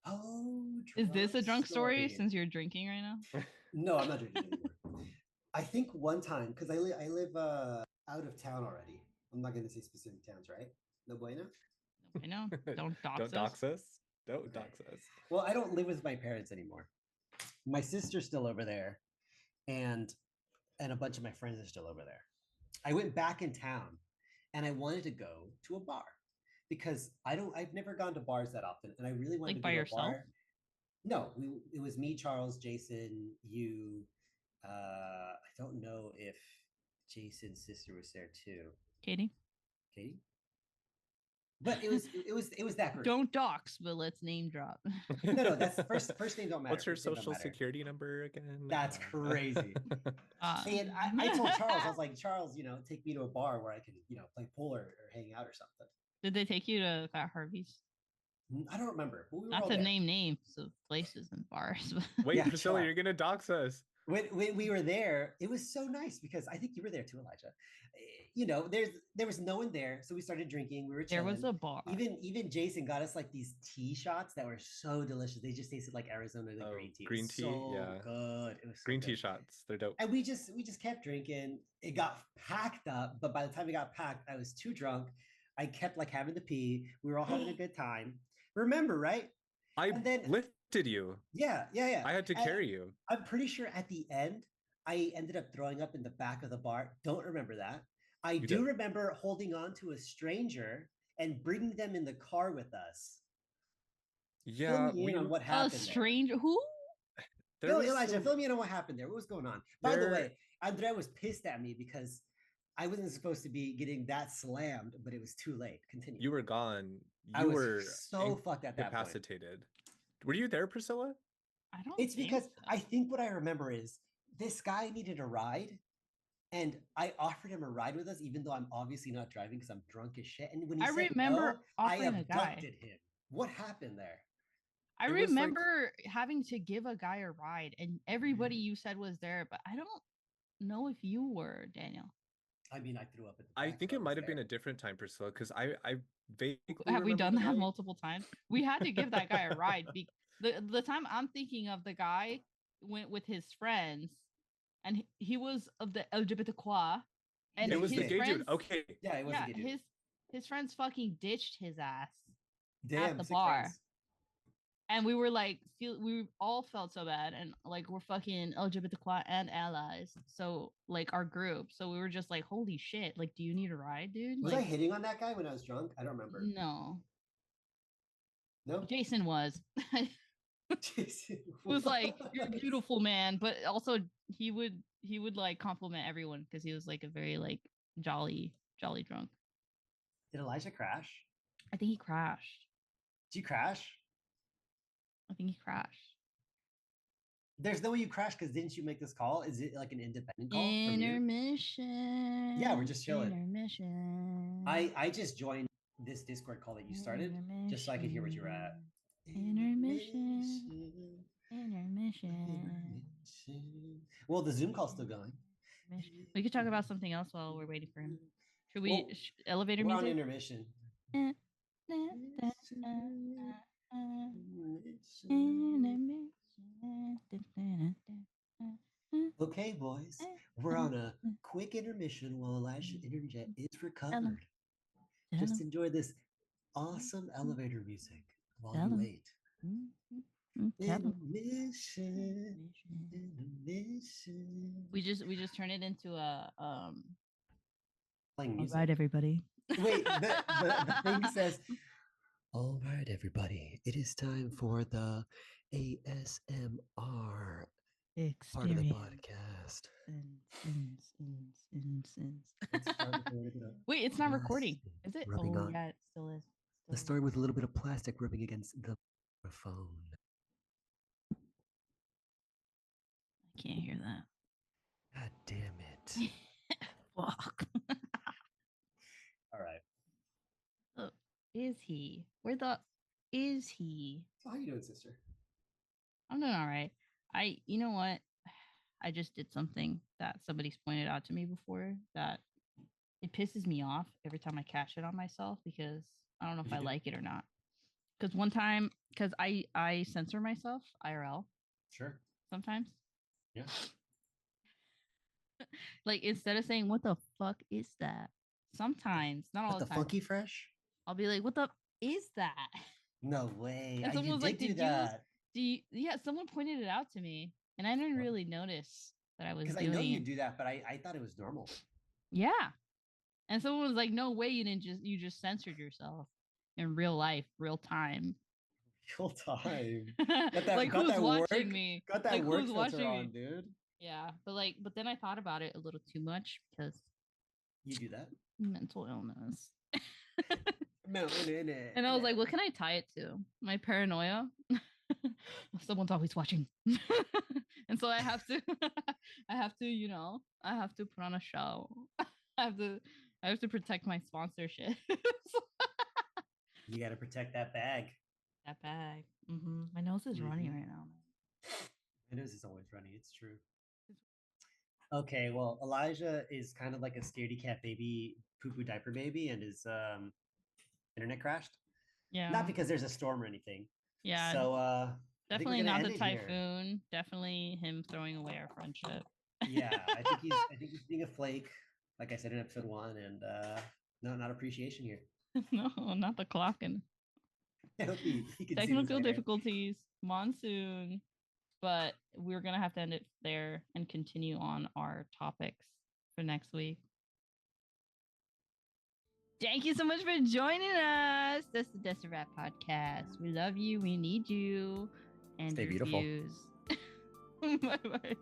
Oh, is this a drunk story since you're drinking right now? No, I'm not drinking anymore. I think one time, because I live out of town already. I'm not going to say specific towns, right? No bueno? No bueno. Don't dox us. Don't dox us. Well, I don't live with my parents anymore. My sister's still over there, and a bunch of my friends are still over there. I went back in town, and I wanted to go to a bar. Because I've never gone to bars that often, and I really wanted to go to a bar. No, it was me, Charles, Jason, you. I don't know if Jason's sister was there too. Katie. But it was that group. Don't dox, but let's name drop. No, that's first name don't matter. What's your First name don't social matter. security number again? That's crazy. And I told Charles, I was like, Charles, take me to a bar where I can, play pool or hang out or something. Did they take you to Fat Harvey's? I don't remember. But we were Not all to there. name names of places and bars. Wait, Yeah, Priscilla, chill out. you're gonna dox us. When we were there, it was so nice because I think you were there too, Elijah. There was no one there, so we started drinking. We were There chilling. was a bar. Even Jason got us like these tea shots that were so delicious. They just tasted like Arizona green tea. Green tea, so yeah. good. It was so Green good. tea shots, they're dope. And we just kept drinking. It got packed up, but by the time it got packed, I was too drunk. I kept like having to pee. We were all having a good time. Remember, right? And then lifted you. Yeah. I had to carry you. I'm pretty sure at the end, I ended up throwing up in the back of the bar. Don't remember that. I do remember holding on to a stranger and bringing them in the car with us. Yeah, fill me in on what happened. A stranger? Who? Elijah, fill me in on what happened there. What was going on? By the way, Andrea was pissed at me because I wasn't supposed to be getting that slammed, but it was too late. Continue. You were gone. I was so fucked at that point. Incapacitated. Were you there, Priscilla? I don't. It's because I think what I remember is this guy needed a ride, and I offered him a ride with us, even though I'm obviously not driving because I'm drunk as shit. And when he said no, I abducted him. What happened there? I remember having to give a guy a ride, and everybody you said was there, but I don't know if you were, Daniel. I mean, I threw up at the I think it might have been a different time, Priscilla, because I vaguely have we done that multiple times? We had to give that guy a ride. The time I'm thinking of, the guy went with his friends, and he was of the LGBTQ, and it was the gay friends, dude. Okay, yeah, it was the gay dude. His friends fucking ditched his ass at the bar. Friends. And we were like, we all felt so bad, and like we're fucking LGBTQ and allies, so like our group. So we were just like, holy shit! Like, do you need a ride, dude? Was like, I hitting on that guy when I was drunk? I don't remember. No. No. Jason was. Jason was like, you're a beautiful man, but also he would like compliment everyone because he was like a very like jolly drunk. Did Elijah crash? I think he crashed. Did you crash? I think he crashed. There's no way you crashed because didn't you make this call? Is it like an independent call? Intermission. Yeah, we're just chilling. Intermission. I just joined this Discord call that you started just so I could hear what you were at. Intermission. Well, the Zoom call's still going. We could talk about something else while we're waiting for him. Should we elevator we're music? on intermission. Okay, boys, we're on a quick intermission while Elijah's internet is recovered. Just enjoy this awesome elevator music while you wait. Intermission. We just turn it into a playing music. All right, everybody. Wait, the thing says, all right, everybody, it is time for the ASMR part of the podcast. Wait, it's not recording, is it? Rubbing on. Yeah, it still is. Let's start with a little bit of plastic rubbing against the phone. I can't hear that. God damn it. Fuck. All right. Oh, is he? Where the is he? So how you doing, sister? I'm doing all right. You know what? I just did something that somebody's pointed out to me before that it pisses me off every time I catch it on myself because I don't know if I like it or not. Because one time, because I censor myself IRL. Sure. Sometimes. Yeah. Like instead of saying what the fuck is that? Sometimes, not all the time. Funky Fresh? I'll be like, what the is that? No way. And someone was like, do that. Yeah, someone pointed it out to me, and I didn't really notice that I was doing. Because I know you do that, but I thought it was normal. Yeah. And someone was like, no way, you just censored yourself in real life, real time. Real time. Like who's watching me? Got that like, work who's filter watching on, me? dude. Yeah, but then I thought about it a little too much because you do that. mental illness. Mountain in it. And I was like, what can I tie it to? My paranoia. Someone's always watching. And so I have to I have to, I have to put on a show. I have to protect my sponsorship. You got to protect that bag. That bag. My nose is running Mhm. right now. My nose is always running. It's true. Okay, well, Elijah is kind of like a scaredy cat baby, poo-poo diaper baby, and his internet crashed. Yeah. Not because there's a storm or anything. Yeah. So I think we're Definitely gonna not end the it here. typhoon. Definitely him throwing away our friendship. Yeah, I think he's being a flake, like I said in episode 1, and no, not appreciation here. No, not the clock and I hope he can see this technical later. difficulties, monsoon. But we're gonna have to end it there and continue on our topics for next week. Thank you so much for joining us. This is the Desert Rat Podcast. We love you. We need you. And Stay your beautiful. views. Bye bye.